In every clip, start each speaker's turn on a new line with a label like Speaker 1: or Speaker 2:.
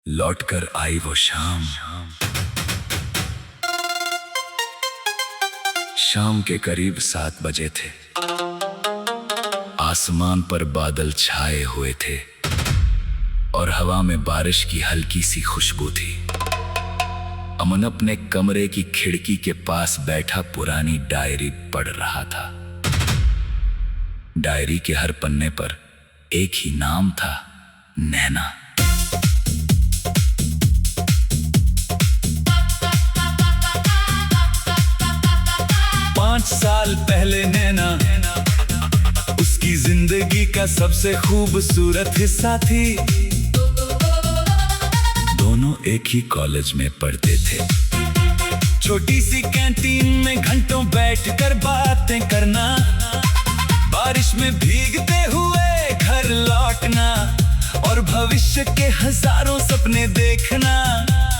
Speaker 1: लौटकर आई वो शाम। शाम के करीब 7 बजे थे। आसमान पर बादल छाए हुए थे और हवा में बारिश की हल्की सी खुशबू थी। अमन अपने कमरे की खिड़की के पास बैठा पुरानी डायरी पढ़ रहा था। डायरी के हर पन्ने पर एक ही नाम था, नैना। पांच साल पहले नैना उसकी जिंदगी का सबसे खूबसूरत हिस्सा थी। दोनों एक ही कॉलेज में पढ़ते थे। छोटी सी कैंटीन में घंटों बैठकर बातें करना, बारिश में भीगते हुए घर लौटना और भविष्य के हजारों सपने देखना।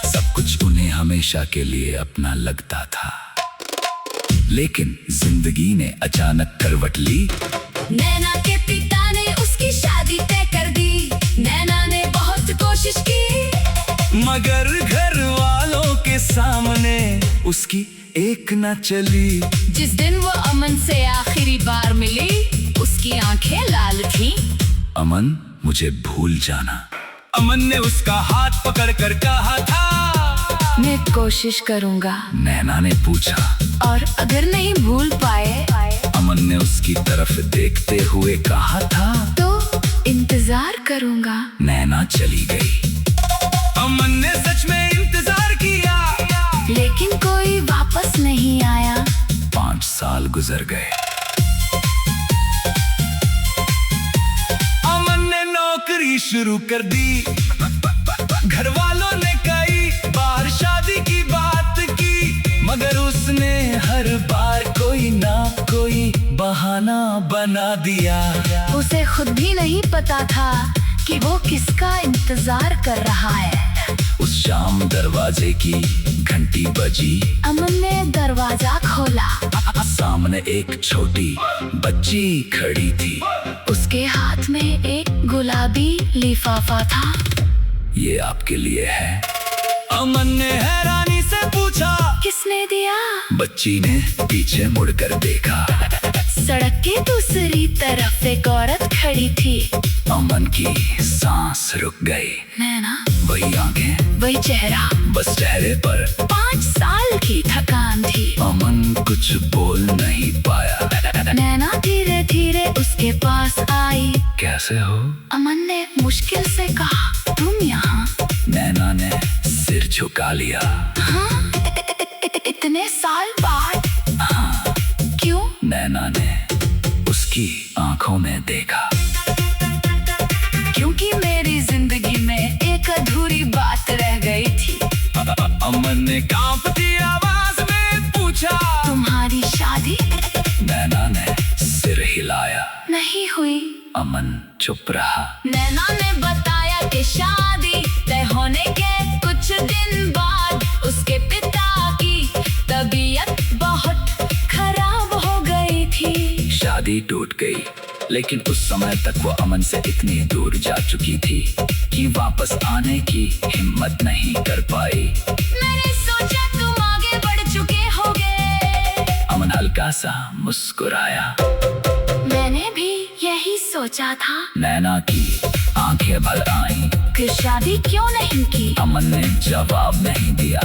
Speaker 1: सब कुछ उन्हें हमेशा के लिए अपना लगता था। लेकिन जिंदगी ने अचानक करवट ली।
Speaker 2: नैना के पिता ने उसकी शादी तय कर दी। नैना ने बहुत कोशिश की,
Speaker 1: मगर घर वालों के सामने उसकी एक न चली।
Speaker 2: जिस दिन वो अमन से आखिरी बार मिली, उसकी आंखें लाल थीं।
Speaker 1: अमन, मुझे भूल जाना। अमन ने उसका हाथ पकड़कर कहा था,
Speaker 2: मैं कोशिश करूंगा।
Speaker 1: नैना ने पूछा,
Speaker 2: और अगर नहीं भूल पाए?
Speaker 1: अमन ने उसकी तरफ देखते हुए कहा था,
Speaker 2: तो इंतजार करूंगा।
Speaker 1: नैना चली गई। अमन ने सच में इंतजार किया,
Speaker 2: लेकिन कोई वापस नहीं आया।
Speaker 1: 5 साल गुजर गए। अमन ने नौकरी शुरू कर दी। घर वालों ने कई बार शादी की बात की, मगर उसने हर बार कोई ना कोई बहाना बना दिया।
Speaker 2: उसे खुद भी नहीं पता था कि वो किसका इंतजार कर रहा है।
Speaker 1: उस शाम दरवाजे की घंटी बजी।
Speaker 2: अमन ने दरवाजा खोला।
Speaker 1: सामने एक छोटी बच्ची खड़ी थी।
Speaker 2: उसके हाथ में एक गुलाबी लिफाफा था।
Speaker 1: ये आपके लिए है। अमन ने हैरानी से पूछा,
Speaker 2: किसने दिया?
Speaker 1: बच्ची ने पीछे मुड़कर देखा।
Speaker 2: सड़क के दूसरी तरफ एक औरत खड़ी थी।
Speaker 1: अमन की सांस रुक गई।
Speaker 2: नैना,
Speaker 1: वही आंखें,
Speaker 2: वही चेहरा,
Speaker 1: बस चेहरे पर
Speaker 2: 5 साल की थकान थी।
Speaker 1: अमन कुछ बोल नहीं पाया।
Speaker 2: नैना धीरे धीरे उसके पास आई।
Speaker 1: कैसे हो?
Speaker 2: अमन ने मुश्किल से कहा, तुम यहाँ?
Speaker 1: नैना ने सिर झुका लिया।
Speaker 2: हाँ? इतने साल बाद?
Speaker 1: हाँ।
Speaker 2: क्यों?
Speaker 1: नैना ने उसकी आंखों में देखा।
Speaker 2: क्योंकि मेरी जिंदगी में एक अधूरी बात रह गई थी।
Speaker 1: अमन ने कांपती आवाज में पूछा,
Speaker 2: तुम्हारी शादी?
Speaker 1: नैना ने सिर हिलाया।
Speaker 2: नहीं हुई।
Speaker 1: अमन चुप रहा।
Speaker 2: नैना ने बताया कि शादी तय होने के कुछ दिन बाद उसके पिता की तबीयत बहुत खराब हो गई थी।
Speaker 1: शादी टूट गई, लेकिन उस समय तक वो अमन से इतनी दूर जा चुकी थी कि वापस आने की हिम्मत नहीं कर पाई।
Speaker 2: मैंने सोचा तुम आगे बढ़ चुके होगे।
Speaker 1: अमन हल्का सा मुस्कुराया।
Speaker 2: मैंने भी यही सोचा था।
Speaker 1: नैना की आंखें भर आईं।
Speaker 2: फिर शादी क्यों नहीं की?
Speaker 1: अमन ने जवाब नहीं दिया।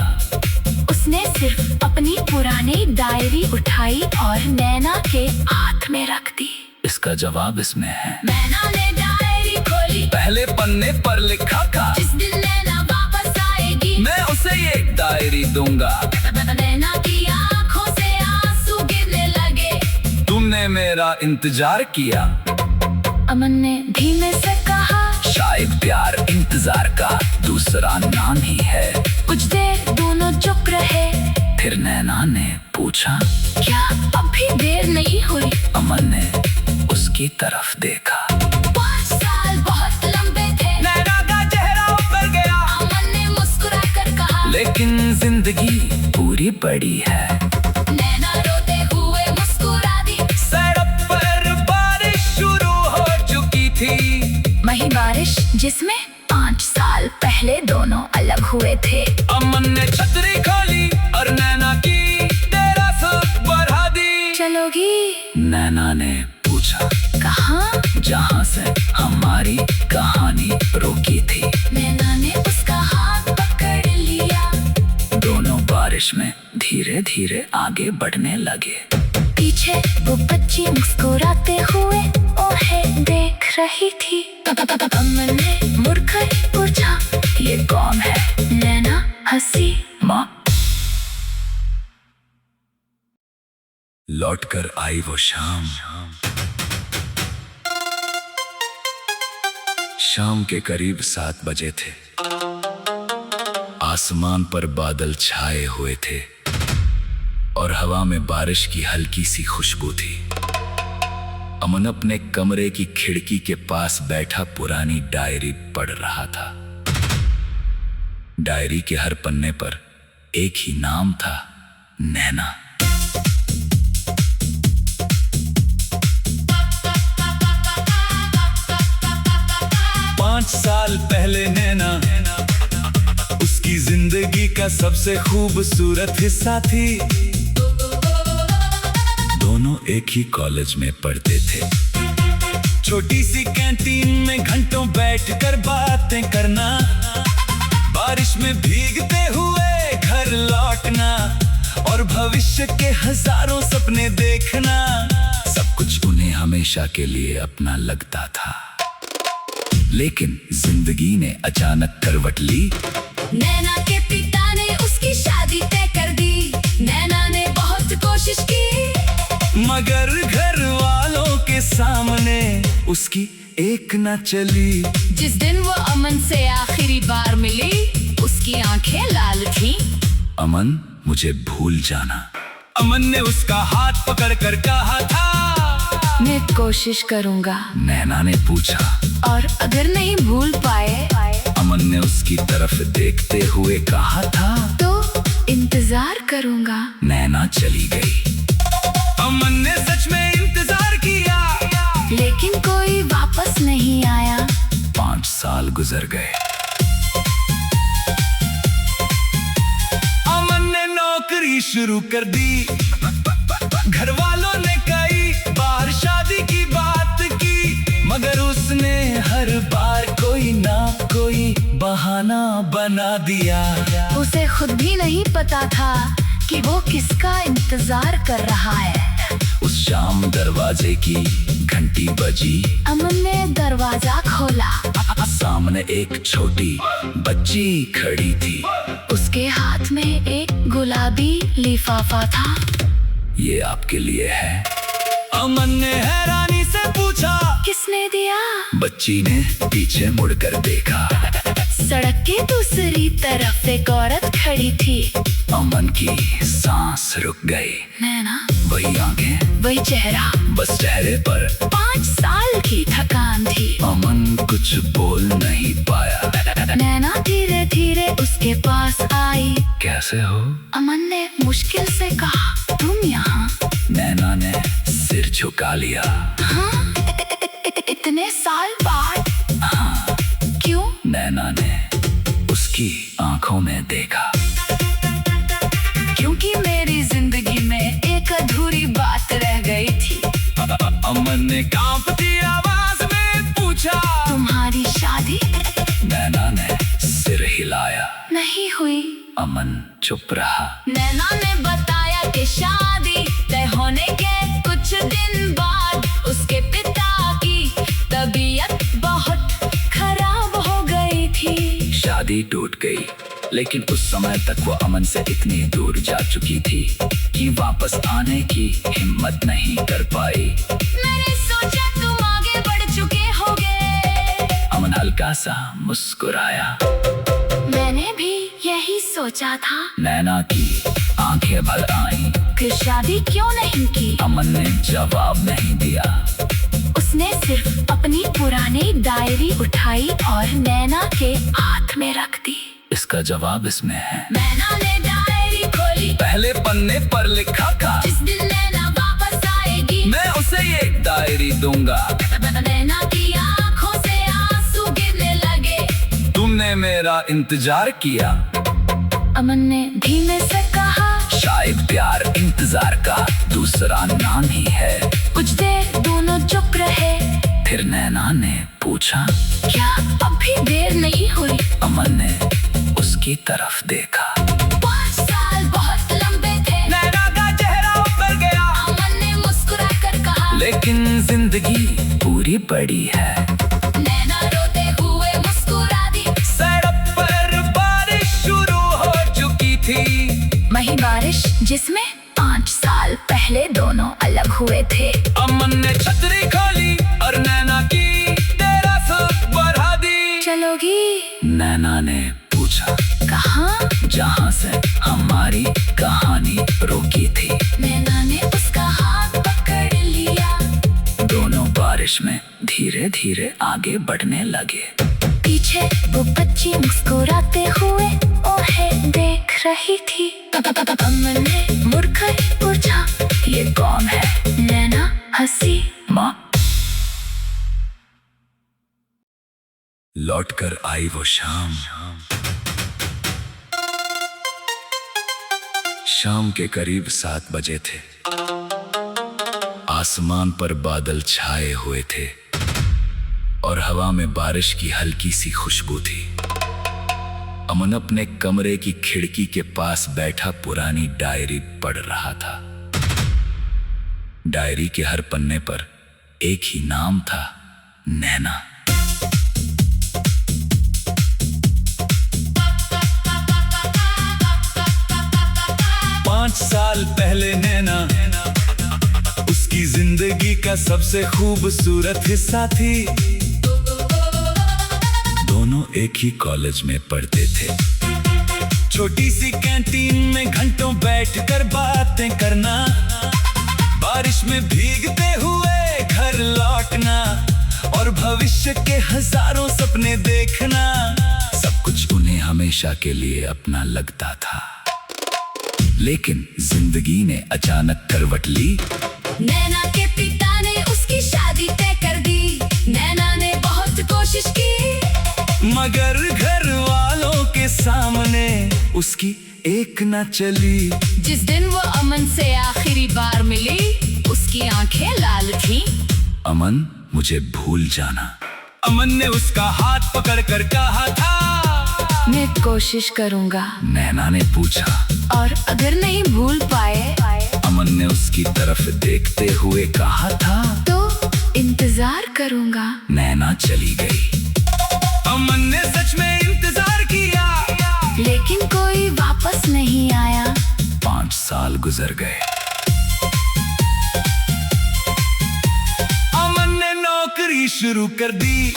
Speaker 2: उसने सिर्फ अपनी पुरानी डायरी उठाई और नैना के हाथ में रख दी।
Speaker 1: इसका जवाब इसमें है।
Speaker 2: नैना ने डायरी खोली।
Speaker 1: पहले पन्ने पर लिखा था,
Speaker 2: जिस दिन नैना वापस आएगी,
Speaker 1: मैं उसे ये डायरी दूंगा।
Speaker 2: नैना की आंखों से आंसू गिरने लगे।
Speaker 1: तुमने मेरा इंतजार किया।
Speaker 2: अमन ने धीमे से कहा,
Speaker 1: शायद प्यार इंतजार का दूसरा नाम ही है।
Speaker 2: कुछ देर दोनों चुप रहे।
Speaker 1: फिर नैना ने पूछा,
Speaker 2: क्या अभी देर नहीं हुई?
Speaker 1: अमन ने उसकी तरफ देखा।
Speaker 2: 5 साल बहुत लंबे थे।
Speaker 1: नैना का चेहरा उतर गया।
Speaker 2: अमन ने मुस्कुराकर कहा,
Speaker 1: लेकिन जिंदगी पूरी बड़ी है।
Speaker 2: नैना रोते हुए मुस्कुरा दी।
Speaker 1: सड़क पर बारिश शुरू हो चुकी थी।
Speaker 2: वही बारिश जिसमें 5 साल पहले दोनों अलग हुए थे।
Speaker 1: अमन ने छतरी खोली और नैना की डेरा से बढ़ा दी।
Speaker 2: चलोगी?
Speaker 1: नैना ने पूछा।
Speaker 2: कहाँ?
Speaker 1: जहाँ से हमारी कहानी रुकी थी।
Speaker 2: नैना ने उसका हाथ पकड़ लिया।
Speaker 1: दोनों बारिश में धीरे धीरे आगे बढ़ने लगे।
Speaker 2: पीछे वो बच्ची मुस्कुराते हुए उन्हें देख रही थी। अमन ने मुड़कर पूछा,
Speaker 1: ये कौन है?
Speaker 2: नैना हंसी।
Speaker 1: माँ। लौटकर आई वो शाम। शाम के करीब 7 बजे थे। आसमान पर बादल छाए हुए थे और हवा में बारिश की हल्की सी खुशबू थी। अमन अपने कमरे की खिड़की के पास बैठा पुरानी डायरी पढ़ रहा था। डायरी के हर पन्ने पर एक ही नाम था, नैना। पांच साल पहले नैना उसकी जिंदगी का सबसे खूबसूरत हिस्सा थी। दोनों एक ही कॉलेज में पढ़ते थे। छोटी सी कैंटीन में घंटों बैठकर बातें करना, बारिश में भीगते हुए घर लौटना और भविष्य के हजारों सपने देखना। सब कुछ उन्हें हमेशा के लिए अपना लगता था। लेकिन जिंदगी ने अचानक करवट ली।
Speaker 2: नैना के पिता ने उसकी शादी तय कर दी। नैना ने बहुत कोशिश की,
Speaker 1: मगर घर वालों के सामने उसकी एक न चली।
Speaker 2: जिस दिन वो अमन से आखिरी बार मिली, उसकी आंखें लाल थीं।
Speaker 1: अमन, मुझे भूल जाना। अमन ने उसका हाथ पकड़कर कहा था।
Speaker 2: मैं कोशिश करूंगा,
Speaker 1: नैना ने पूछा।
Speaker 2: और अगर नहीं भूल पाए?
Speaker 1: अमन ने उसकी तरफ देखते हुए कहा था।
Speaker 2: तो इंतजार करूंगा।
Speaker 1: नैना चली गई। अमन ने सच में इंतजार किया,
Speaker 2: लेकिन कोई वापस नहीं आया।
Speaker 1: 5 साल गुजर गए। अमन ने नौकरी शुरू कर दी। घर वालों ने कई बार शादी की बात की, मगर उसने हर बार कोई ना कोई बहाना बना दिया।
Speaker 2: उसे खुद भी नहीं पता था कि वो किसका इंतजार कर रहा है।
Speaker 1: उस शाम दरवाजे की घंटी बजी।
Speaker 2: अमन ने दरवाजा खोला।
Speaker 1: सामने एक छोटी बच्ची खड़ी थी।
Speaker 2: उसके हाथ में एक गुलाबी लिफाफा था।
Speaker 1: ये आपके लिए है। अमन ने हैरानी से पूछा,
Speaker 2: किसने दिया?
Speaker 1: बच्ची ने पीछे मुड़कर देखा।
Speaker 2: सड़क के दूसरी तरफ एक औरत खड़ी थी।
Speaker 1: अमन की सांस रुक गई।
Speaker 2: नैना,
Speaker 1: वही आंखें,
Speaker 2: वही चेहरा,
Speaker 1: बस चेहरे पर
Speaker 2: 5 साल की थकान थी।
Speaker 1: अमन कुछ बोल नहीं पाया।
Speaker 2: नैना धीरे धीरे उसके पास आई।
Speaker 1: कैसे हो?
Speaker 2: अमन ने मुश्किल से कहा, तुम यहाँ?
Speaker 1: नैना ने सिर झुका लिया।
Speaker 2: हाँ? इतने साल बाद?
Speaker 1: हाँ।
Speaker 2: क्यों?
Speaker 1: नैना ने उसकी आंखों में देखा।
Speaker 2: क्योंकि मेरी जिंदगी में एक अधूरी बात रह गई थी।
Speaker 1: अमन ने कांपती आवाज में पूछा,
Speaker 2: तुम्हारी शादी?
Speaker 1: नैना ने सिर हिलाया।
Speaker 2: नहीं हुई।
Speaker 1: अमन चुप रहा।
Speaker 2: नैना ने बताया कि शादी तय होने के कुछ दिन बाद उसके पिता की तबीयत बहुत खराब हो गई थी।
Speaker 1: शादी टूट गई, लेकिन उस समय तक वो अमन से इतनी दूर जा चुकी थी कि वापस आने की हिम्मत नहीं कर पाई।
Speaker 2: मैंने सोचा तुम आगे बढ़ चुके होगे।
Speaker 1: अमन हल्का सा मुस्कुराया।
Speaker 2: मैंने भी यही सोचा था।
Speaker 1: नैना की आंखें भर आईं।
Speaker 2: फिर शादी क्यों नहीं की?
Speaker 1: अमन ने जवाब नहीं दिया।
Speaker 2: उसने सिर्फ अपनी पुरानी डायरी उठाई और नैना के हाथ में रख दी।
Speaker 1: इसका जवाब इसमें है।
Speaker 2: नैना ने डायरी खोली।
Speaker 1: पहले पन्ने पर लिखा था,
Speaker 2: जिस दिन नैना वापस आएगी,
Speaker 1: मैं उसे ये डायरी दूंगा।
Speaker 2: नैना की आंखों से आंसू गिरने लगे।
Speaker 1: तुमने समय मेरा इंतजार किया।
Speaker 2: अमन ने धीमे से कहा,
Speaker 1: शायद प्यार इंतजार का दूसरा नाम ही है।
Speaker 2: कुछ देर दोनों चुप रहे।
Speaker 1: फिर नैना ने पूछा,
Speaker 2: क्या अभी देर नहीं हुई?
Speaker 1: अमन ने उसकी तरफ देखा।
Speaker 2: 5 साल बहुत लंबे थे।
Speaker 1: नैना का चेहरा उतर गया।
Speaker 2: अमन ने मुस्कुराकर कहा,
Speaker 1: लेकिन जिंदगी पूरी बड़ी है।
Speaker 2: नैना रोते हुए मुस्कुरा दी।
Speaker 1: सड़क पर बारिश शुरू हो चुकी थी।
Speaker 2: वही बारिश जिसमें 5 साल पहले दोनों अलग हुए थे।
Speaker 1: अमन ने छतरी खोली और नैना की तेरस बढ़ा दी।
Speaker 2: चलोगी?
Speaker 1: नैना ने पूछा।
Speaker 2: कहाँ?
Speaker 1: जहाँ से हमारी कहानी रुकी थी।
Speaker 2: नैना ने उसका हाथ पकड़ लिया।
Speaker 1: दोनों बारिश में धीरे धीरे आगे बढ़ने लगे।
Speaker 2: पीछे वो बच्ची मुस्कुराते हुए उन्हें देख रही थी। अमन ने मुड़कर पूछा,
Speaker 1: ये कौन है?
Speaker 2: नैना हंसी।
Speaker 1: माँ। लौट कर आई वो शाम। शाम के करीब 7 बजे थे। आसमान पर बादल छाए हुए थे और हवा में बारिश की हल्की सी खुशबू थी। अमन अपने कमरे की खिड़की के पास बैठा पुरानी डायरी पढ़ रहा था। डायरी के हर पन्ने पर एक ही नाम था, नैना। पांच साल पहले नैना उसकी जिंदगी का सबसे खूबसूरत हिस्सा थी। दोनों एक ही कॉलेज में पढ़ते थे। छोटी सी कैंटीन में घंटों बैठकर बातें करना, बारिश में भीगते हुए घर लौटना और भविष्य के हजारों सपने देखना। सब कुछ उन्हें हमेशा के लिए अपना लगता था। लेकिन जिंदगी ने अचानक करवट ली।
Speaker 2: नैना के पिता ने उसकी शादी तय कर दी। नैना ने बहुत कोशिश की,
Speaker 1: मगर घर वालों के सामने उसकी एक न चली।
Speaker 2: जिस दिन वो अमन से आखिरी बार मिली, उसकी आंखें लाल थी।
Speaker 1: अमन, मुझे भूल जाना। अमन ने उसका हाथ पकड़कर कहा था।
Speaker 2: मैं कोशिश करूंगा,
Speaker 1: नैना ने पूछा।
Speaker 2: और अगर नहीं भूल पाए?
Speaker 1: अमन ने उसकी तरफ देखते हुए कहा था।
Speaker 2: तो इंतजार करूंगा।
Speaker 1: नैना चली गई। अमन ने सच में इंतजार किया,
Speaker 2: लेकिन कोई वापस नहीं आया।
Speaker 1: 5 साल गुजर गए। अमन ने नौकरी शुरू कर दी।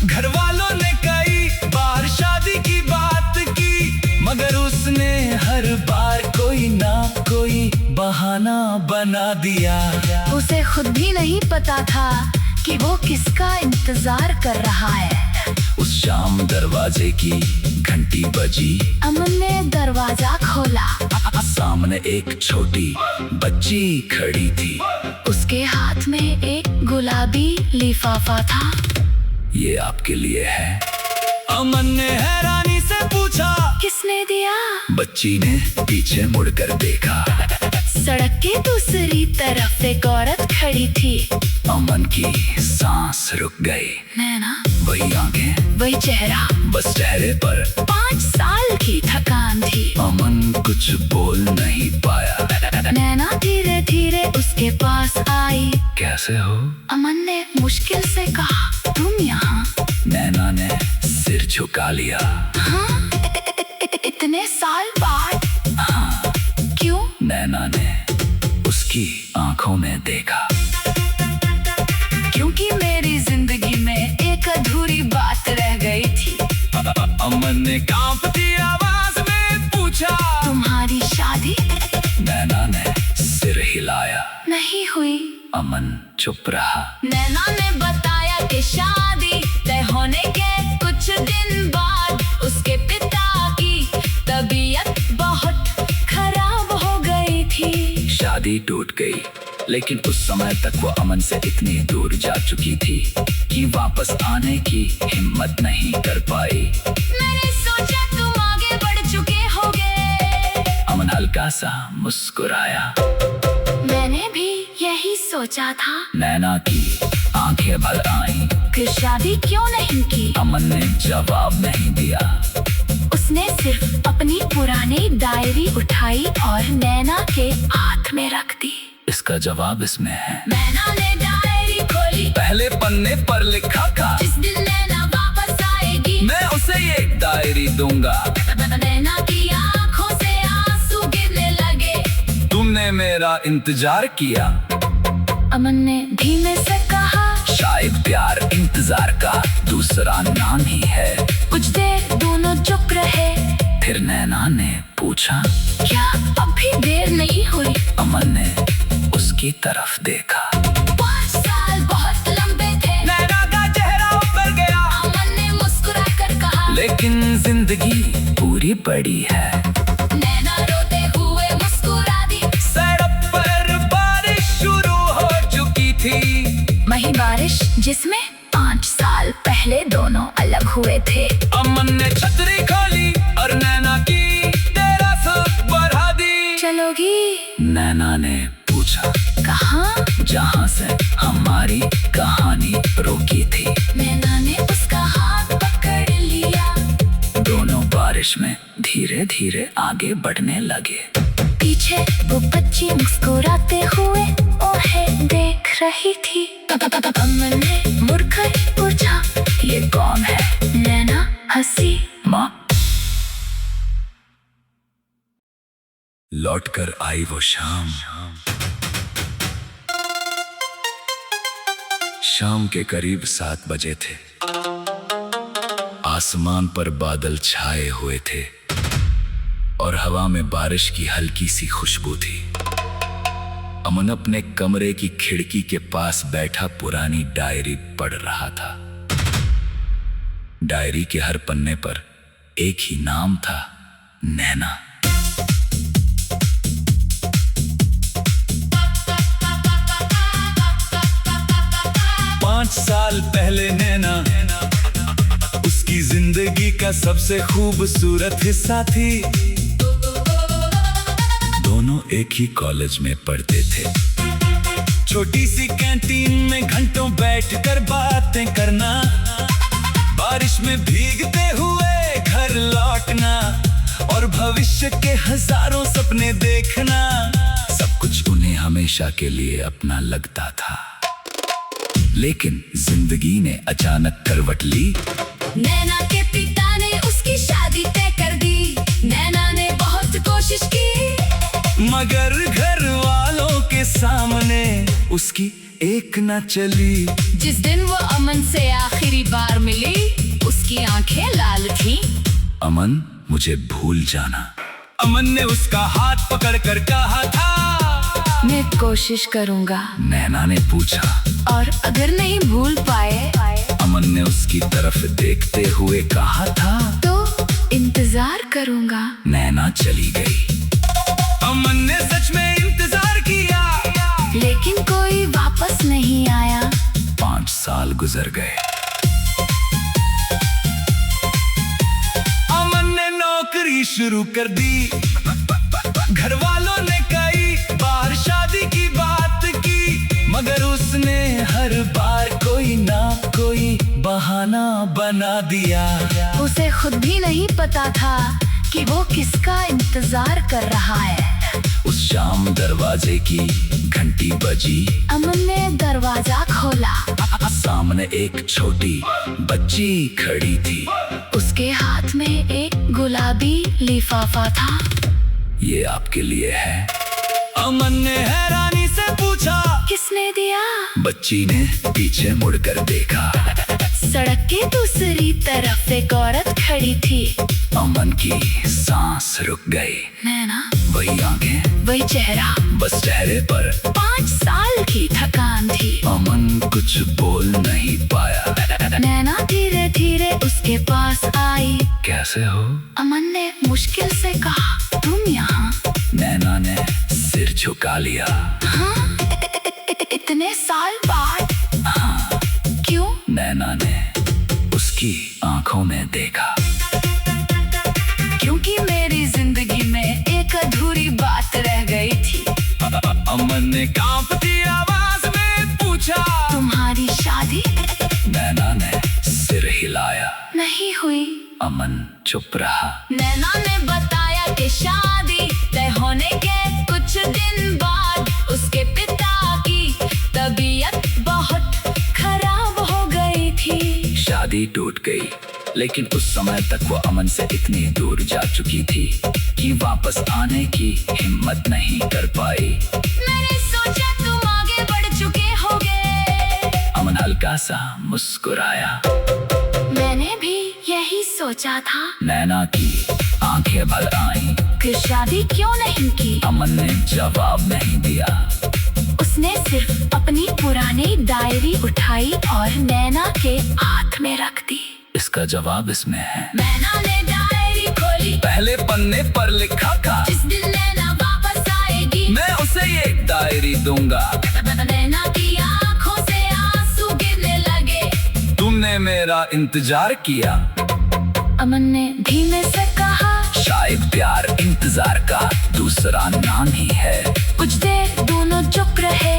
Speaker 1: घर वालों ने कई बार शादी की बात की, मगर उसने हर बार कोई ना कोई बहाना बना दिया।
Speaker 2: उसे खुद भी नहीं पता था कि वो किसका इंतजार कर रहा है।
Speaker 1: उस शाम दरवाजे की घंटी बजी।
Speaker 2: अमन ने दरवाजा खोला।
Speaker 1: सामने एक छोटी बच्ची खड़ी थी।
Speaker 2: उसके हाथ में एक गुलाबी लिफाफा था।
Speaker 1: ये आपके लिए है। अमन ने हैरानी से पूछा,
Speaker 2: किसने दिया?
Speaker 1: बच्ची ने पीछे मुड़कर देखा।
Speaker 2: सड़क के दूसरी तरफ एक औरत खड़ी थी।
Speaker 1: अमन की सांस रुक गई।
Speaker 2: नैना,
Speaker 1: वही आंखें,
Speaker 2: वही चेहरा,
Speaker 1: बस चेहरे पर
Speaker 2: 5 साल की थकान थी।
Speaker 1: अमन कुछ बोल नहीं पाया।
Speaker 2: नैना धीरे धीरे उसके पास आई।
Speaker 1: कैसे हो?
Speaker 2: अमन ने मुश्किल से कहा, तुम यहाँ?
Speaker 1: नैना ने सिर झुका लिया।
Speaker 2: हाँ? इतने साल बाद?
Speaker 1: हाँ।
Speaker 2: क्यों?
Speaker 1: नैना ने उसकी आंखों में देखा।
Speaker 2: क्योंकि मेरी जिंदगी में एक अधूरी बात रह गई थी।
Speaker 1: अमन ने कांपती आवाज में पूछा,
Speaker 2: तुम्हारी शादी?
Speaker 1: नैना ने सिर हिलाया।
Speaker 2: नहीं हुई।
Speaker 1: अमन चुप रहा।
Speaker 2: नैना ने बताया कि शादी तय होने के कुछ दिन बाद उसके पिता की तबीयत बहुत खराब हो गई थी।
Speaker 1: शादी टूट गई, लेकिन उस समय तक वो अमन से इतनी दूर जा चुकी थी कि वापस आने की हिम्मत नहीं कर पाई।
Speaker 2: मैंने सोचा तुम आगे बढ़ चुके होगे।
Speaker 1: अमन हल्का सा मुस्कुराया।
Speaker 2: मैंने भी यही सोचा था।
Speaker 1: नैना की आंखें भर आईं।
Speaker 2: फिर शादी क्यों नहीं की?
Speaker 1: अमन ने जवाब नहीं दिया।
Speaker 2: उसने सिर्फ अपनी पुरानी डायरी उठाई और नैना के हाथ में रख दी।
Speaker 1: इसका जवाब इसमें है।
Speaker 2: नैना ने डायरी खोली।
Speaker 1: पहले पन्ने पर लिखा था,
Speaker 2: जिस दिन नैना वापस आएगी
Speaker 1: मैं उसे ये डायरी दूंगा।
Speaker 2: नैना की आंखों से आंसू गिरने लगे।
Speaker 1: तुमने मेरा इंतजार किया।
Speaker 2: अमन ने धीमे से कहा,
Speaker 1: शायद प्यार इंतजार का दूसरा नाम ही है।
Speaker 2: कुछ देर दोनों चुप रहे।
Speaker 1: फिर नैना ने पूछा,
Speaker 2: क्या अभी देर नहीं हुई?
Speaker 1: अमन ने उसकी तरफ देखा।
Speaker 2: 5 साल बहुत लंबे थे।
Speaker 1: नैना का चेहरा ऊपर गया।
Speaker 2: अमन ने मुस्कुरा कर कहा,
Speaker 1: लेकिन जिंदगी पूरी बड़ी है।
Speaker 2: नैना रोते हुए मुस्कुरा दी।
Speaker 1: सड़क पर बारिश शुरू हो चुकी थी।
Speaker 2: वही बारिश जिसमें 5 साल पहले दोनों अलग हुए थे।
Speaker 1: अमन ने छतरी खोली और नैना की तेरस बढ़ा दी।
Speaker 2: चलोगी?
Speaker 1: नैना ने पूछा।
Speaker 2: कहाँ?
Speaker 1: जहाँ से हमारी कहानी रुकी थी।
Speaker 2: नैना ने उसका हाथ पकड़ लिया।
Speaker 1: दोनों बारिश में धीरे धीरे आगे बढ़ने लगे।
Speaker 2: पीछे वो बच्ची मुस्कुराते हुए उन्हें देख रही थी। अमन ने मुड़कर पूछा,
Speaker 1: ये कौन है?
Speaker 2: नैना हंसी।
Speaker 1: माँ। लौटकर आई वो शाम के करीब 7 बजे थे। आसमान पर बादल छाए हुए थे और हवा में बारिश की हल्की सी खुशबू थी। अमन अपने कमरे की खिड़की के पास बैठा पुरानी डायरी पढ़ रहा था। डायरी के हर पन्ने पर एक ही नाम था, नैना। पांच साल पहले नैना उसकी जिंदगी का सबसे खूबसूरत हिस्सा थी। दोनों एक ही कॉलेज में पढ़ते थे। छोटी सी कैंटीन में घंटों बैठकर बातें करना, बारिश में भीगते हुए घर लौटना और भविष्य के हजारों सपने देखना। सब कुछ उन्हें हमेशा के लिए अपना लगता था। लेकिन जिंदगी ने अचानक करवट ली।
Speaker 2: नैना के पिता ने उसकी शादी तय कर दी। नैना ने बहुत कोशिश की,
Speaker 1: मगर घर वालों के सामने उसकी एक न चली।
Speaker 2: जिस दिन वो अमन से आखिरी बार मिली, उसकी आंखें लाल थीं।
Speaker 1: अमन, मुझे भूल जाना। अमन ने उसका हाथ पकड़कर कहा था।
Speaker 2: मैं कोशिश करूंगा,
Speaker 1: नैना ने पूछा।
Speaker 2: और अगर नहीं भूल पाए?
Speaker 1: अमन ने उसकी तरफ देखते हुए कहा था।
Speaker 2: तो इंतजार करूंगा।
Speaker 1: नैना चली गई। अमन ने सच में इंतजार किया,
Speaker 2: लेकिन कोई वापस नहीं आया।
Speaker 1: 5 साल गुजर गए। अमन ने नौकरी शुरू कर दी। घर वालों ने कई बार शादी की बात की, मगर उसने हर बार कोई ना कोई बहाना बना दिया।
Speaker 2: उसे खुद भी नहीं पता था कि वो किसका इंतजार कर रहा है।
Speaker 1: उस शाम दरवाजे की घंटी बजी।
Speaker 2: अमन ने दरवाजा खोला।
Speaker 1: सामने एक छोटी बच्ची खड़ी थी।
Speaker 2: उसके हाथ में एक गुलाबी लिफाफा था।
Speaker 1: ये आपके लिए है। अमन ने हैरानी से पूछा,
Speaker 2: किसने दिया?
Speaker 1: बच्ची ने पीछे मुड़कर देखा।
Speaker 2: सड़क के दूसरी तरफ एक औरत खड़ी थी।
Speaker 1: अमन की सांस रुक गई।
Speaker 2: नैना,
Speaker 1: वही आंखें,
Speaker 2: वही चेहरा,
Speaker 1: बस चेहरे पर
Speaker 2: 5 साल की थकान थी।
Speaker 1: अमन कुछ बोल नहीं पाया।
Speaker 2: नैना धीरे धीरे उसके पास आई।
Speaker 1: कैसे हो?
Speaker 2: अमन ने मुश्किल से कहा, तुम यहाँ?
Speaker 1: नैना ने सिर झुका लिया।
Speaker 2: हाँ? इतने साल बाद? क्यों?
Speaker 1: नैना ने उसकी आंखों में देखा।
Speaker 2: क्योंकि मेरी जिंदगी में एक अधूरी बात रह गई थी।
Speaker 1: अमन ने कांपती आवाज में पूछा,
Speaker 2: तुम्हारी शादी?
Speaker 1: नैना ने सिर हिलाया।
Speaker 2: नहीं हुई।
Speaker 1: अमन चुप रहा।
Speaker 2: नैना ने बताया कि शादी तय होने के कुछ दिन बाद उसके पिता की तबीयत बहुत खराब हो गई थी।
Speaker 1: शादी टूट गई, लेकिन उस समय तक वो अमन से इतनी दूर जा चुकी थी कि वापस आने की हिम्मत नहीं कर पाई।
Speaker 2: मैंने सोचा तुम आगे बढ़ चुके होगे।
Speaker 1: अमन हल्का सा मुस्कुराया।
Speaker 2: मैंने भी यही सोचा था।
Speaker 1: नैना की आंखें भर आईं।
Speaker 2: फिर शादी क्यों नहीं की?
Speaker 1: अमन ने जवाब नहीं दिया।
Speaker 2: उसने सिर्फ अपनी पुरानी डायरी उठाई और नैना के हाथ में रख दी।
Speaker 1: इसका जवाब इसमें है।
Speaker 2: नैना ने डायरी खोली।
Speaker 1: पहले पन्ने पर लिखा था,
Speaker 2: जिस दिन नैना वापस आएगी
Speaker 1: मैं उसे ये डायरी दूंगा।
Speaker 2: नैना की आंखों से आंसू गिरने लगे।
Speaker 1: तुमने मेरा इंतजार किया।
Speaker 2: अमन ने धीमे से कहा,
Speaker 1: शायद प्यार इंतजार का दूसरा नाम ही है।
Speaker 2: कुछ देर दोनों चुप रहे।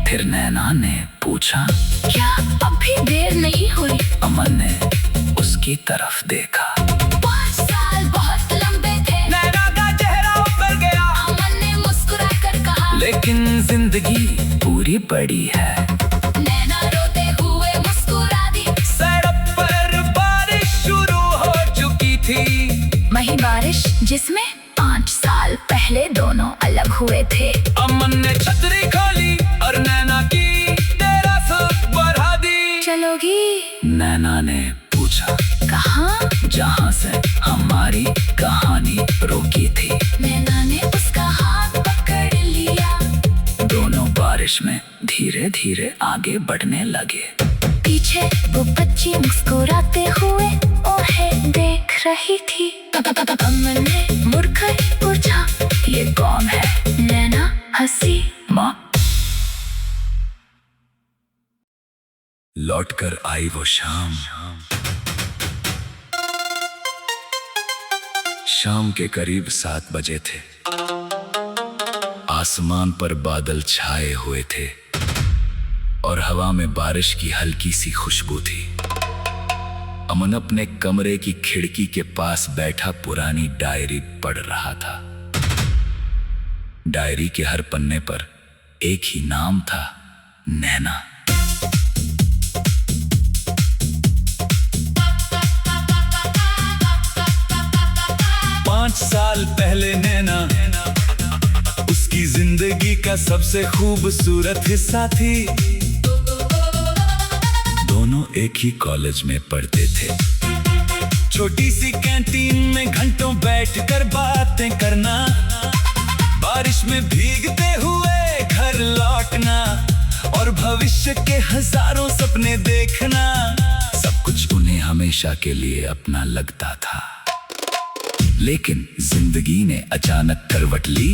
Speaker 1: फिर नैना ने पूछा,
Speaker 2: क्या अभी देर नहीं हुई?
Speaker 1: अमन ने उसकी तरफ देखा।
Speaker 2: 5 साल बहुत लंबे थे।
Speaker 1: नैना का चेहरा उतर गया।
Speaker 2: अमन ने मुस्कुराकर कहा,
Speaker 1: लेकिन जिंदगी पूरी बड़ी है।
Speaker 2: नैना रोते हुए मुस्कुरा दी।
Speaker 1: सड़क पर बारिश शुरू हो चुकी थी।
Speaker 2: वही बारिश जिसमें 5 साल पहले दोनों अलग हुए थे।
Speaker 1: अमन ने छतरी खोली और नैना की तरफ बढ़ा दी।
Speaker 2: चलोगी?
Speaker 1: नैना ने पूछा।
Speaker 2: कहाँ?
Speaker 1: जहाँ से हमारी कहानी रुकी थी।
Speaker 2: नैना ने उसका हाथ पकड़ लिया।
Speaker 1: दोनों बारिश में धीरे धीरे आगे बढ़ने लगे।
Speaker 2: पीछे वो बच्ची मुस्कुराते हुए उन्हें देख रही थी। अमन ने मुड़कर पूछा,
Speaker 1: ये कौन है?
Speaker 2: नैना हंसी।
Speaker 1: माँ। लौटकर आई वो शाम के करीब 7 बजे थे। आसमान पर बादल छाए हुए थे और हवा में बारिश की हल्की सी खुशबू थी। अमन अपने कमरे की खिड़की के पास बैठा पुरानी डायरी पढ़ रहा था। डायरी के हर पन्ने पर एक ही नाम था, नैना। पांच साल पहले नैना उसकी जिंदगी का सबसे खूबसूरत हिस्सा थी। दोनों एक ही कॉलेज में पढ़ते थे। छोटी सी कैंटीन में घंटों बैठकर बातें करना, बारिश में भीगते हुए घर लौटना और भविष्य के हजारों सपने देखना। सब कुछ उन्हें हमेशा के लिए अपना लगता था। लेकिन जिंदगी ने अचानक करवट ली।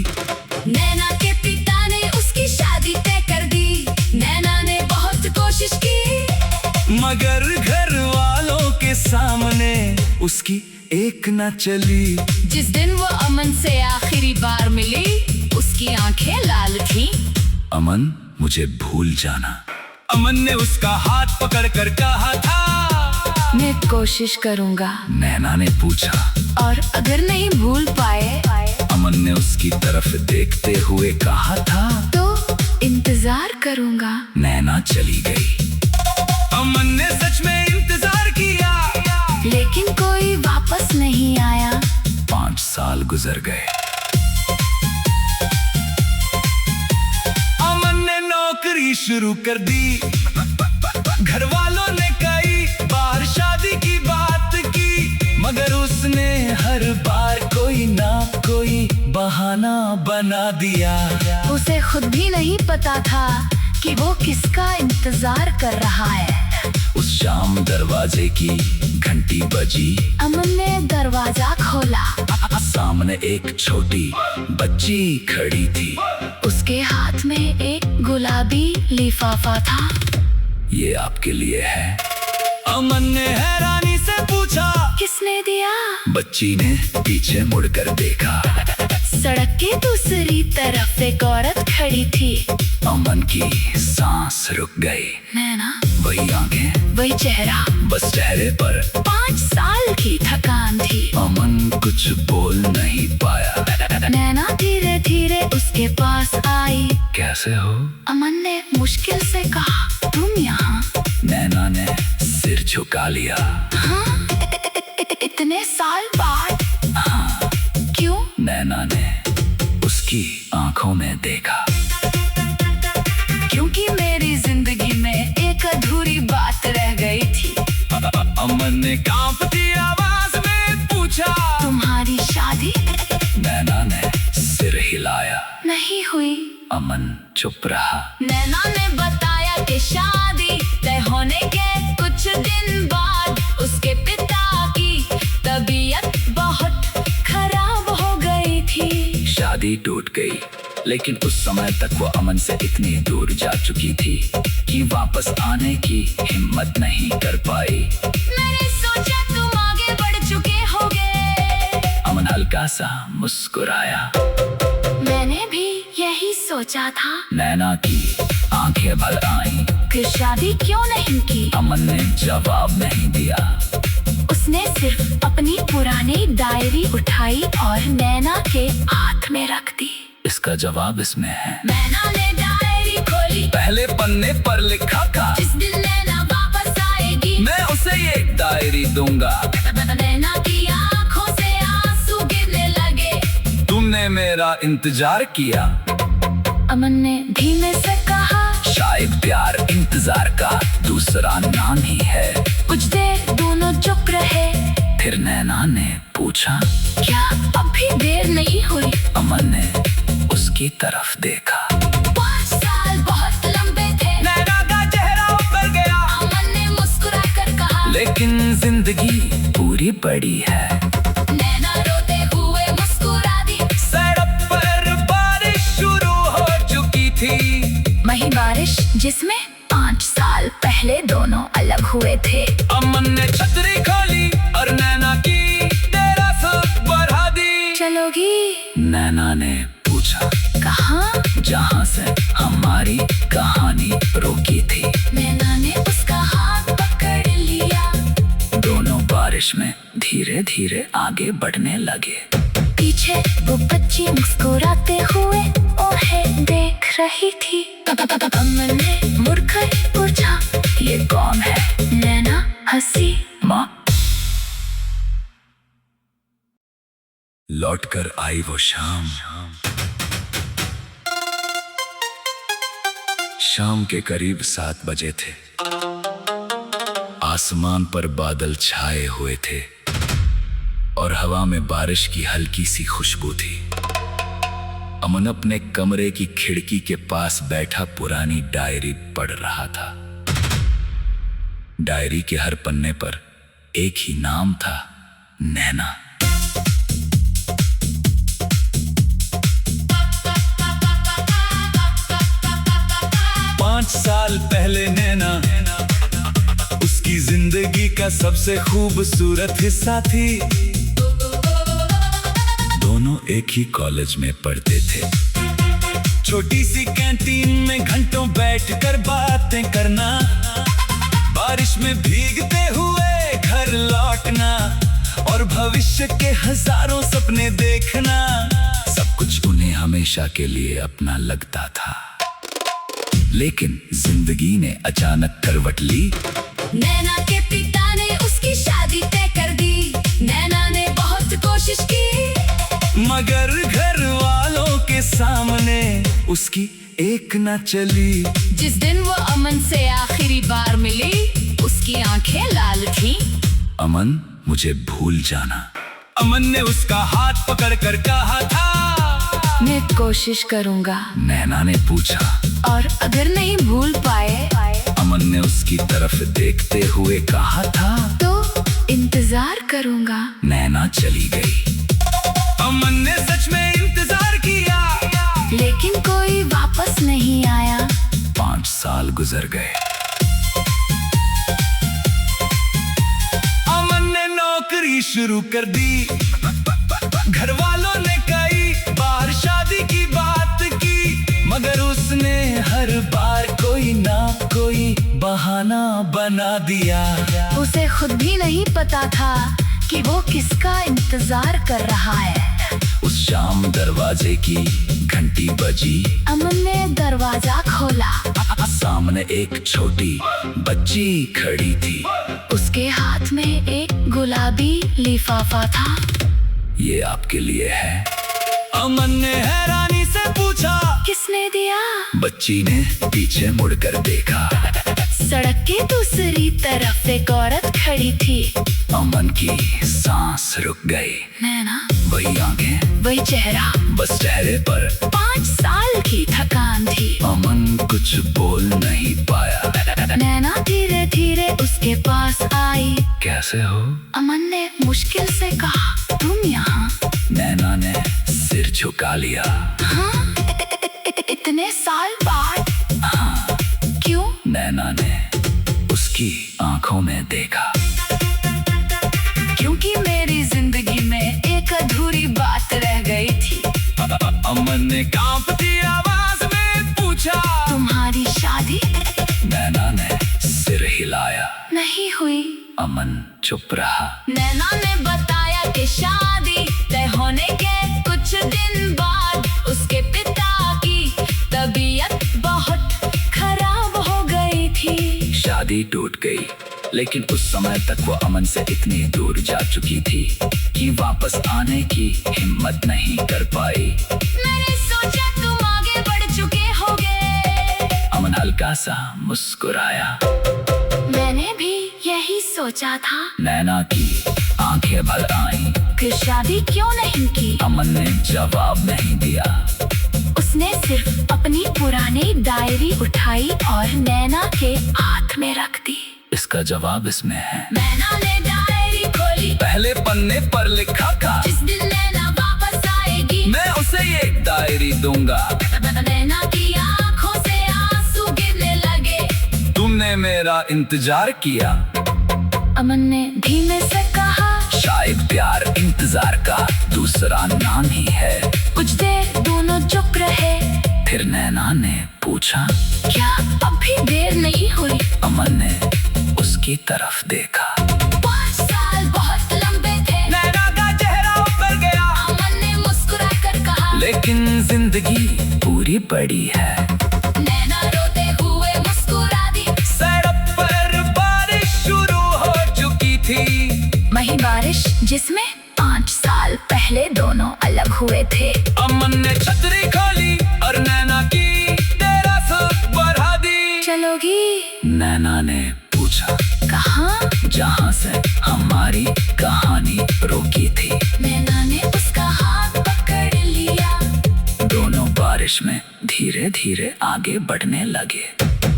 Speaker 2: नैना के पिता ने उसकी शादी तय कर दी। नैना ने बहुत कोशिश की,
Speaker 1: मगर घर वालों के सामने उसकी एक न चली।
Speaker 2: जिस दिन वो अमन से आखिरी बार मिली, उसकी आंखें लाल थीं।
Speaker 1: अमन, मुझे भूल जाना। अमन ने उसका हाथ पकड़कर कहा था।
Speaker 2: मैं कोशिश करूंगा,
Speaker 1: नैना ने पूछा।
Speaker 2: और अगर नहीं भूल पाए?
Speaker 1: अमन ने उसकी तरफ देखते हुए कहा था।
Speaker 2: तो इंतजार करूंगा।
Speaker 1: नैना चली गई। अमन ने सच में इंतजार किया,
Speaker 2: लेकिन कोई वापस नहीं आया।
Speaker 1: 5 साल गुजर गए। अमन ने नौकरी शुरू कर दी। घर वालों ने कई बार शादी की बात की, मगर उसने हर बार कोई ना कोई बहाना बना दिया।
Speaker 2: उसे खुद भी नहीं पता था कि वो किसका इंतजार कर रहा है।
Speaker 1: उस शाम दरवाजे की घंटी बजी।
Speaker 2: अमन ने दरवाजा खोला।
Speaker 1: सामने सामने एक छोटी बच्ची खड़ी थी।
Speaker 2: उसके हाथ में एक गुलाबी लिफाफा था।
Speaker 1: ये आपके लिए है। अमन ने हैरानी से पूछा,
Speaker 2: किसने दिया?
Speaker 1: बच्ची ने पीछे मुड़कर देखा।
Speaker 2: सड़क के दूसरी तरफ एक औरत खड़ी थी।
Speaker 1: अमन की सांस रुक गई।
Speaker 2: नैना,
Speaker 1: वही आंखें,
Speaker 2: वही चेहरा,
Speaker 1: बस चेहरे पर
Speaker 2: 5 साल की थकान थी।
Speaker 1: अमन कुछ बोल नहीं पाया।
Speaker 2: नैना धीरे धीरे उसके पास आई।
Speaker 1: कैसे हो?
Speaker 2: अमन ने मुश्किल से कहा, तुम यहाँ?
Speaker 1: नैना ने सिर झुका लिया।
Speaker 2: हाँ? इतने साल बाद?
Speaker 1: हाँ।
Speaker 2: क्यों?
Speaker 1: नैना ने उसकी आंखों में देखा।
Speaker 2: क्योंकि मेरी जिंदगी में एक अधूरी बात रह गई थी।
Speaker 1: अमन ने कांपती आवाज में पूछा,
Speaker 2: तुम्हारी शादी?
Speaker 1: नैना ने सिर हिलाया।
Speaker 2: नहीं हुई।
Speaker 1: अमन चुप रहा।
Speaker 2: नैना ने बताया कि शादी तय होने के कुछ दिन बाद उसके पिता की तबीयत बहुत खराब हो गई थी।
Speaker 1: शादी टूट गई, लेकिन उस समय तक वो अमन से इतनी दूर जा चुकी थी कि वापस आने की हिम्मत नहीं कर पाई।
Speaker 2: मैंने सोचा तुम आगे बढ़ चुके होगे।
Speaker 1: अमन हल्का सा मुस्कुराया।
Speaker 2: मैंने भी यही सोचा था।
Speaker 1: नैना की आंखें भर आईं।
Speaker 2: फिर शादी क्यों नहीं की?
Speaker 1: अमन ने जवाब नहीं दिया।
Speaker 2: उसने सिर्फ अपनी पुरानी डायरी उठाई और नैना के हाथ में रख दी।
Speaker 1: इसका जवाब इसमें है।
Speaker 2: नैना ने डायरी खोली।
Speaker 1: पहले पन्ने पर लिखा था,
Speaker 2: जिस दिन नैना वापस आएगी
Speaker 1: मैं उसे ये डायरी दूंगा।
Speaker 2: नैना की आंखों से आंसू गिरने लगे।
Speaker 1: तुमने मेरा इंतजार किया।
Speaker 2: अमन ने धीमे से कहा,
Speaker 1: शायद प्यार इंतजार का दूसरा नाम ही है।
Speaker 2: कुछ देर दोनों चुप रहे।
Speaker 1: फिर नैना ने पूछा,
Speaker 2: क्या अभी देर नहीं हुई?
Speaker 1: अमन ने उसकी तरफ देखा।
Speaker 2: 5 साल बहुत लंबे थे।
Speaker 1: नैना का चेहरा ऊपर गया।
Speaker 2: अमन ने मुस्कुराकर कहा,
Speaker 1: लेकिन जिंदगी पूरी बड़ी है।
Speaker 2: नैना रोते हुए मुस्कुरा दी।
Speaker 1: सड़क पर बारिश शुरू हो चुकी थी।
Speaker 2: वही बारिश जिसमें 5 साल पहले दोनों अलग हुए थे।
Speaker 1: अमन ने छतरी खोली और नैना की तरफ बढ़ा दी।
Speaker 2: चलोगी?
Speaker 1: नैना ने पूछा।
Speaker 2: कहाँ?
Speaker 1: जहाँ से हमारी कहानी रुकी थी।
Speaker 2: नैना ने उसका हाथ पकड़ लिया।
Speaker 1: दोनों बारिश में धीरे धीरे आगे बढ़ने लगे।
Speaker 2: पीछे वो बच्ची मुस्कुराते हुए उन्हें देख रही थी। अमन ने मुड़कर पूछा,
Speaker 1: ये कौन है?
Speaker 2: नैना हंसी।
Speaker 1: माँ। लौटकर आई वो शाम के करीब 7 बजे थे। आसमान पर बादल छाए हुए थे और हवा में बारिश की हल्की सी खुशबू थी। अमन अपने कमरे की खिड़की के पास बैठा पुरानी डायरी पढ़ रहा था। डायरी के हर पन्ने पर एक ही नाम था, नैना। पांच साल पहले नैना उसकी जिंदगी का सबसे खूबसूरत हिस्सा थी। दोनों एक ही कॉलेज में पढ़ते थे। छोटी सी कैंटीन में घंटों बैठकर बातें करना, बारिश में भीगते हुए घर लौटना और भविष्य के हजारों सपने देखना। सब कुछ उन्हें हमेशा के लिए अपना लगता था। लेकिन जिंदगी ने अचानक करवट ली।
Speaker 2: नैना के पिता ने उसकी शादी तय कर दी। नैना ने बहुत कोशिश की,
Speaker 1: मगर घर वालों के सामने उसकी एक न चली।
Speaker 2: जिस दिन वो अमन से आखिरी बार मिली, उसकी आंखें लाल थीं।
Speaker 1: अमन, मुझे भूल जाना। अमन ने उसका हाथ पकड़कर कहा था।
Speaker 2: मैं कोशिश करूंगा,
Speaker 1: नैना ने पूछा।
Speaker 2: और अगर नहीं भूल पाए?
Speaker 1: अमन ने उसकी तरफ देखते हुए कहा था।
Speaker 2: तो इंतजार करूंगा।
Speaker 1: नैना चली गई। अमन ने सच में इंतजार किया,
Speaker 2: लेकिन कोई वापस नहीं आया।
Speaker 1: 5 साल गुजर गए। अमन ने नौकरी शुरू कर दी, घर वालों ने कई बार शादी की बात की, मगर उसने हर बार कोई ना कोई बहाना बना दिया।
Speaker 2: उसे खुद भी नहीं पता था कि वो किसका इंतजार कर रहा है।
Speaker 1: उस शाम दरवाजे की घंटी बजी।
Speaker 2: अमन ने दरवाजा खोला।
Speaker 1: सामने एक छोटी बच्ची खड़ी थी।
Speaker 2: उसके हाथ में एक गुलाबी लिफाफा था।
Speaker 1: ये आपके लिए है। अमन ने हैरानी से पूछा,
Speaker 2: किसने दिया?
Speaker 1: बच्ची ने पीछे मुड़कर देखा।
Speaker 2: सड़क के दूसरी तरफ एक औरत खड़ी थी।
Speaker 1: अमन की सांस रुक गई।
Speaker 2: नैना,
Speaker 1: वही आंखें,
Speaker 2: वही चेहरा,
Speaker 1: बस चेहरे पर
Speaker 2: 5 साल की थकान थी।
Speaker 1: अमन कुछ बोल नहीं पाया।
Speaker 2: नैना धीरे धीरे उसके पास आई।
Speaker 1: कैसे हो?
Speaker 2: अमन ने मुश्किल से कहा, तुम यहाँ?
Speaker 1: नैना ने सिर झुका लिया।
Speaker 2: हाँ? इतने साल बाद?
Speaker 1: हाँ।
Speaker 2: क्यों?
Speaker 1: नैना ने उसकी आंखों में देखा।
Speaker 2: क्योंकि मेरी जिंदगी में एक अधूरी बात रह गई थी।
Speaker 1: अमन ने कांपती आवाज में पूछा,
Speaker 2: तुम्हारी शादी?
Speaker 1: नैना ने सिर हिलाया।
Speaker 2: नहीं हुई।
Speaker 1: अमन चुप रहा।
Speaker 2: नैना ने बताया कि शादी तय होने के कुछ दिन बाद उसके पिता की तबीयत बहुत खराब हो गई थी।
Speaker 1: शादी टूट गई, लेकिन उस समय तक वो अमन से इतनी दूर जा चुकी थी कि वापस आने की हिम्मत नहीं कर पाई।
Speaker 2: मैंने सोचा तुम आगे बढ़ चुके होगे।
Speaker 1: अमन हल्का सा मुस्कुराया।
Speaker 2: मैंने भी यही सोचा था।
Speaker 1: नैना की आंखें भर आईं।
Speaker 2: फिर शादी क्यों नहीं की?
Speaker 1: अमन ने जवाब नहीं दिया।
Speaker 2: उसने सिर्फ अपनी पुरानी डायरी उठाई और नैना के हाथ में रख दी।
Speaker 1: इसका जवाब इसमें है।
Speaker 2: नैना ने डायरी खोली।
Speaker 1: पहले पन्ने पर लिखा था,
Speaker 2: जिस दिन नैना वापस आएगी
Speaker 1: मैं उसे ये डायरी दूंगा।
Speaker 2: नैना की आंखों से आंसू गिरने लगे।
Speaker 1: तुमने मेरा इंतजार किया।
Speaker 2: अमन ने धीमे से कहा,
Speaker 1: शायद प्यार इंतजार का दूसरा नाम ही है।
Speaker 2: कुछ देर दोनों चुप रहे।
Speaker 1: फिर नैना ने पूछा,
Speaker 2: क्या अभी देर नहीं हुई?
Speaker 1: अमन ने उसकी तरफ देखा।
Speaker 2: 5 साल बहुत लंबे थे।
Speaker 1: नैना का चेहरा उतर गया।
Speaker 2: अमन ने मुस्कुरा कर कहा,
Speaker 1: लेकिन जिंदगी पूरी बड़ी है।
Speaker 2: नैना रोते हुए मुस्कुरा दी।
Speaker 1: सड़क पर बारिश शुरू हो चुकी थी।
Speaker 2: वही बारिश जिसमें 5 साल पहले दोनों अलग हुए थे।
Speaker 1: अमन ने छतरी खोली और नैना की तेरास बढ़ा दी।
Speaker 2: चलोगी?
Speaker 1: नैना ने पूछा।
Speaker 2: कहाँ?
Speaker 1: जहाँ से हमारी कहानी रुकी थी।
Speaker 2: नैना ने उसका हाथ पकड़ लिया।
Speaker 1: दोनों बारिश में धीरे धीरे आगे बढ़ने लगे।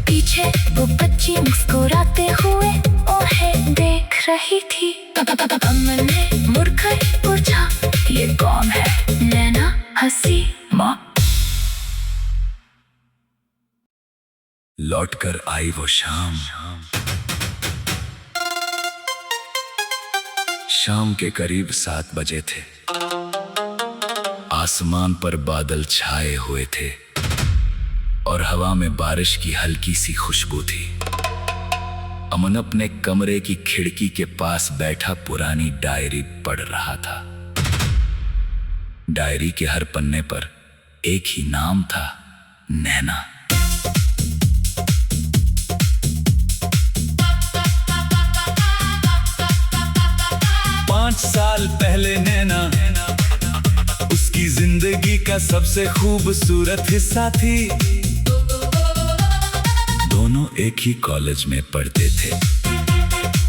Speaker 2: पीछे वो बच्ची मुस्कुराते हुए उन्हें देख रही थी। अमन ने मुड़कर पूछा,
Speaker 1: ये कौन है?
Speaker 2: नैना हंसी।
Speaker 1: माँ। लौटकर आई वो शाम। शाम के करीब 7 बजे थे। आसमान पर बादल छाए हुए थे और हवा में बारिश की हल्की सी खुशबू थी। अमन अपने कमरे की खिड़की के पास बैठा पुरानी डायरी पढ़ रहा था। डायरी के हर पन्ने पर एक ही नाम था, नैना। पांच साल पहले नैना उसकी जिंदगी का सबसे खूबसूरत हिस्सा थी। दोनों एक ही कॉलेज में पढ़ते थे।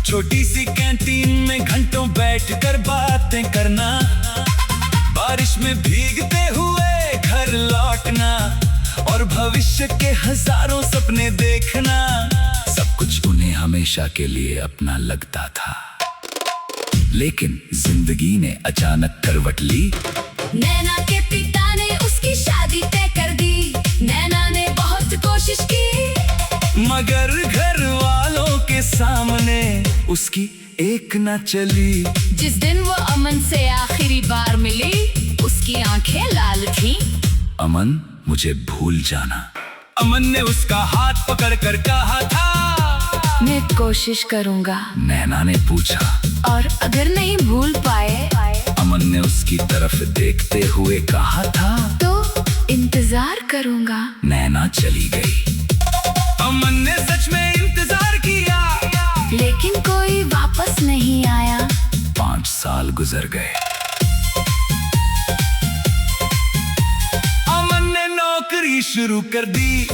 Speaker 1: छोटी सी कैंटीन में घंटों बैठकर बातें करना, बारिश में भीगते हुए घर लौटना और भविष्य के हजारों सपने देखना। सब कुछ उन्हें हमेशा के लिए अपना लगता था। लेकिन जिंदगी ने अचानक करवट ली।
Speaker 2: नैना के पिता ने उसकी शादी तय कर दी। नैना ने बहुत कोशिश की,
Speaker 1: मगर घर वालों के सामने उसकी एक न चली।
Speaker 2: जिस दिन वो अमन से आखिरी बार मिली, उसकी आंखें लाल थी।
Speaker 1: अमन, मुझे भूल जाना। अमन ने उसका हाथ पकड़ कर कहा था,
Speaker 2: मैं कोशिश करूंगा।
Speaker 1: नैना ने पूछा,
Speaker 2: और अगर नहीं भूल पाए?
Speaker 1: अमन ने उसकी तरफ देखते हुए कहा था,
Speaker 2: तो इंतजार करूंगा।
Speaker 1: नैना चली गई। अमन ने सच में इंतजार किया,
Speaker 2: लेकिन कोई वापस नहीं आया।
Speaker 1: 5 साल गुजर गए। अमन ने नौकरी शुरू कर दी।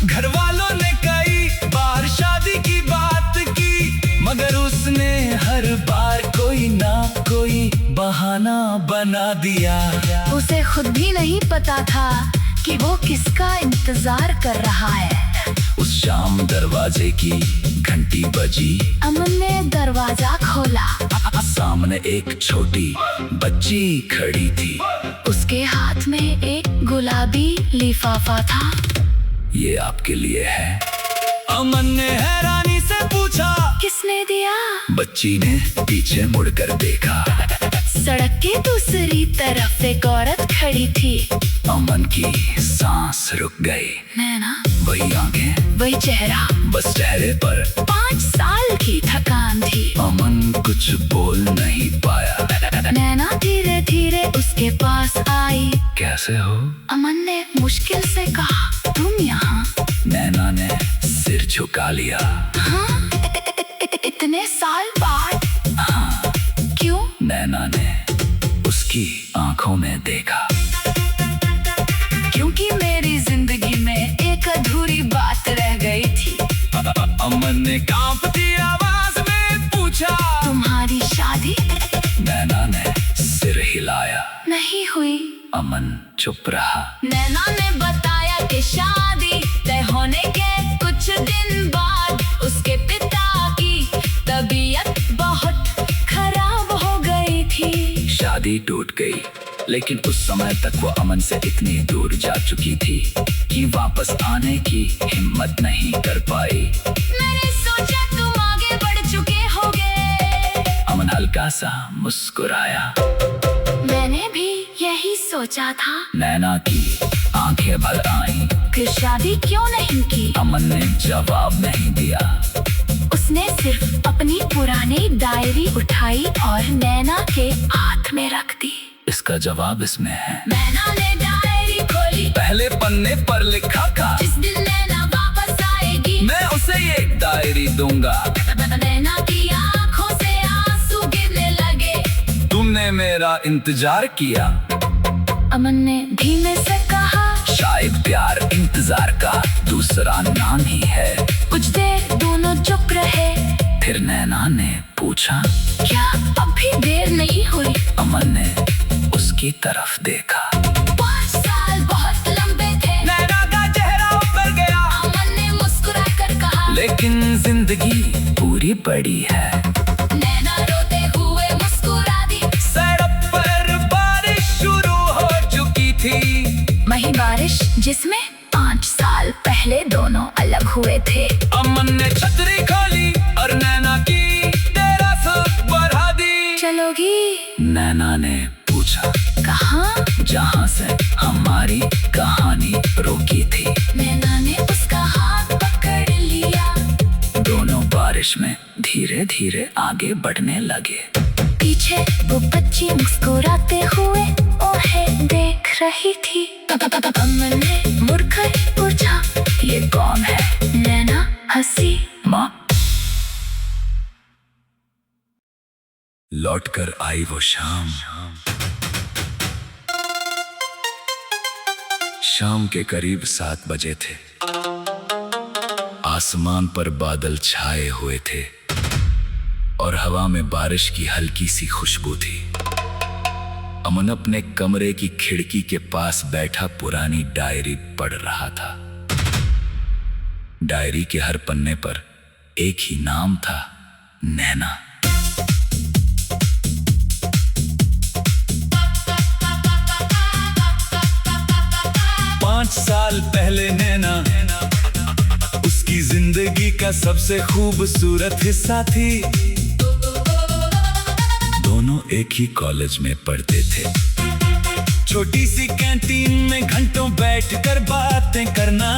Speaker 1: घर वालों ने कई बार शादी की बात की, मगर उसने हर बार कोई ना कोई बहाना बना दिया।
Speaker 2: उसे खुद भी नहीं पता था कि वो किसका इंतजार कर रहा है।
Speaker 1: उस शाम दरवाजे की घंटी बजी।
Speaker 2: अमन ने दरवाजा खोला।
Speaker 1: सामने एक छोटी बच्ची खड़ी थी।
Speaker 2: उसके हाथ में एक गुलाबी लिफाफा था।
Speaker 1: ये आपके लिए है। अमन ने हैरानी से पूछा,
Speaker 2: किसने दिया?
Speaker 1: बच्ची ने पीछे मुड़कर देखा।
Speaker 2: सड़क के दूसरी तरफ एक औरत खड़ी थी।
Speaker 1: अमन की सांस रुक गई।
Speaker 2: नैना,
Speaker 1: वही आंखें,
Speaker 2: वही चेहरा,
Speaker 1: बस चेहरे पर
Speaker 2: 5 साल की थकान थी।
Speaker 1: अमन कुछ बोल नहीं पाया।
Speaker 2: नैना धीरे धीरे उसके पास आई।
Speaker 1: कैसे हो?
Speaker 2: अमन ने मुश्किल से कहा, तुम यहाँ?
Speaker 1: नैना ने सिर झुका लिया।
Speaker 2: हाँ? इतने साल बाद?
Speaker 1: हाँ।
Speaker 2: क्यों?
Speaker 1: नैना ने उसकी आंखों में देखा।
Speaker 2: क्योंकि मेरी जिंदगी में एक अधूरी बात रह गई थी।
Speaker 1: अमन ने कांपती आवाज में पूछा,
Speaker 2: तुम्हारी शादी?
Speaker 1: नैना ने सिर हिलाया।
Speaker 2: नहीं हुई।
Speaker 1: अमन चुप रहा।
Speaker 2: नैना ने बताया कि शादी तय होने के कुछ दिन बाद उसके पिता की तबीयत बहुत खराब हो गई थी।
Speaker 1: शादी टूट गई, लेकिन उस समय तक वो अमन से इतनी दूर जा चुकी थी कि वापस आने की हिम्मत नहीं कर पाई।
Speaker 2: मैंने सोचा तुम आगे बढ़ चुके होगे।
Speaker 1: अमन हल्का सा मुस्कुराया।
Speaker 2: मैंने भी यही सोचा था।
Speaker 1: नैना की आंखें भर आईं।
Speaker 2: फिर शादी क्यों नहीं की?
Speaker 1: अमन ने जवाब नहीं दिया।
Speaker 2: उसने सिर्फ अपनी पुरानी डायरी उठाई और नैना के हाथ में रख दी।
Speaker 1: इसका जवाब इसमें है।
Speaker 2: नैना ने डायरी खोली।
Speaker 1: पहले पन्ने पर लिखा था,
Speaker 2: जिस दिन नैना वापस आएगी,
Speaker 1: मैं उसे ये डायरी दूंगा।
Speaker 2: नैना की आंखों से आंसू गिरने लगे।
Speaker 1: तुमने मेरा इंतजार किया।
Speaker 2: अमन ने धीमे से कहा,
Speaker 1: शायद प्यार इंतजार का दूसरा नाम ही है।
Speaker 2: कुछ देर दोनों चुप रहे।
Speaker 1: फिर नैना ने पूछा,
Speaker 2: क्या अभी देर नहीं हुई?
Speaker 1: अमन ने उसकी तरफ देखा।
Speaker 2: 5 साल बहुत लंबे थे।
Speaker 1: नैना का चेहरा उतर गया।
Speaker 2: अमन ने मुस्कुरा कर कहा,
Speaker 1: लेकिन जिंदगी पूरी बड़ी है।
Speaker 2: नैना रोते हुए मुस्कुरा दी।
Speaker 1: सड़क पर बारिश शुरू हो चुकी थी।
Speaker 2: वही बारिश जिसमें 5 साल पहले दोनों अलग हुए थे।
Speaker 1: अमन ने छतरी खोली और नैना की तेरास बढ़ा दी।
Speaker 2: चलोगी?
Speaker 1: नैना ने पूछा।
Speaker 2: कहाँ?
Speaker 1: जहाँ से हमारी कहानी रुकी थी।
Speaker 2: नैना ने उसका हाथ पकड़ लिया।
Speaker 1: दोनों बारिश में धीरे धीरे आगे बढ़ने लगे।
Speaker 2: पीछे वो बच्ची मुस्कुराते हुए उन्हें देख रही थी। अमन ने मुड़कर पूछा,
Speaker 1: ये कौन है?
Speaker 2: नैना हंसी।
Speaker 1: माँ। लौटकर आई वो शाम। शाम के करीब 7 बजे थे। आसमान पर बादल छाए हुए थे और हवा में बारिश की हल्की सी खुशबू थी। अमन अपने कमरे की खिड़की के पास बैठा पुरानी डायरी पढ़ रहा था। डायरी के हर पन्ने पर एक ही नाम था, नैना। साल पहले नैना उसकी जिंदगी का सबसे खूबसूरत हिस्सा थी। दोनों एक ही कॉलेज में पढ़ते थे। छोटी सी कैंटीन में घंटों बैठकर बातें करना,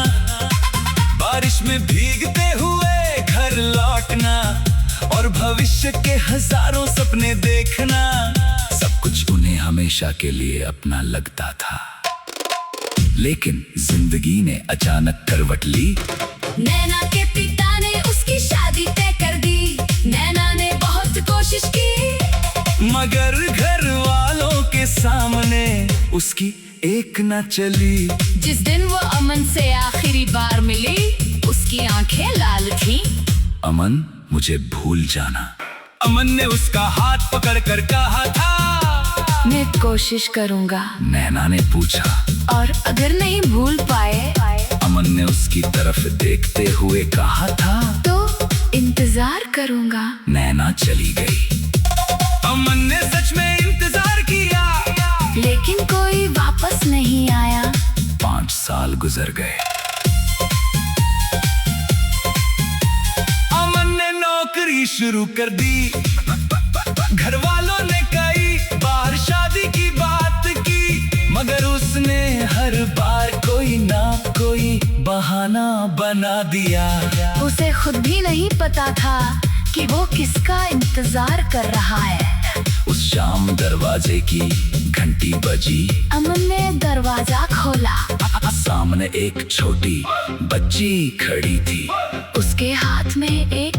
Speaker 1: बारिश में भीगते हुए घर लौटना और भविष्य के हजारों सपने देखना। सब कुछ उन्हें हमेशा के लिए अपना लगता था। लेकिन जिंदगी ने अचानक करवट ली।
Speaker 2: नैना के पिता ने उसकी शादी तय कर दी। नैना ने बहुत कोशिश की,
Speaker 1: मगर घर वालों के सामने उसकी एक न चली।
Speaker 2: जिस दिन वो अमन से आखिरी बार मिली, उसकी आंखें लाल थीं।
Speaker 1: अमन, मुझे भूल जाना। अमन ने उसका हाथ पकड़कर कहा था,
Speaker 2: मैं कोशिश करूंगा।
Speaker 1: नैना ने पूछा,
Speaker 2: और अगर नहीं भूल पाए?
Speaker 1: अमन ने उसकी तरफ देखते हुए कहा था,
Speaker 2: तो इंतजार करूंगा।
Speaker 1: नैना चली गई। अमन ने सच में इंतजार किया,
Speaker 2: लेकिन कोई वापस नहीं आया।
Speaker 1: 5 साल गुजर गए। अमन ने नौकरी शुरू कर दी। घर वालों ने कई बार शादी की बात की, मगर उसने हर बार कोई ना कोई बहाना बना दिया।
Speaker 2: उसे खुद भी नहीं पता था कि वो किसका इंतजार कर रहा है।
Speaker 1: उस शाम दरवाजे की घंटी बजी।
Speaker 2: अमन ने दरवाजा खोला।
Speaker 1: सामने एक छोटी बच्ची खड़ी थी।
Speaker 2: उसके हाथ में एक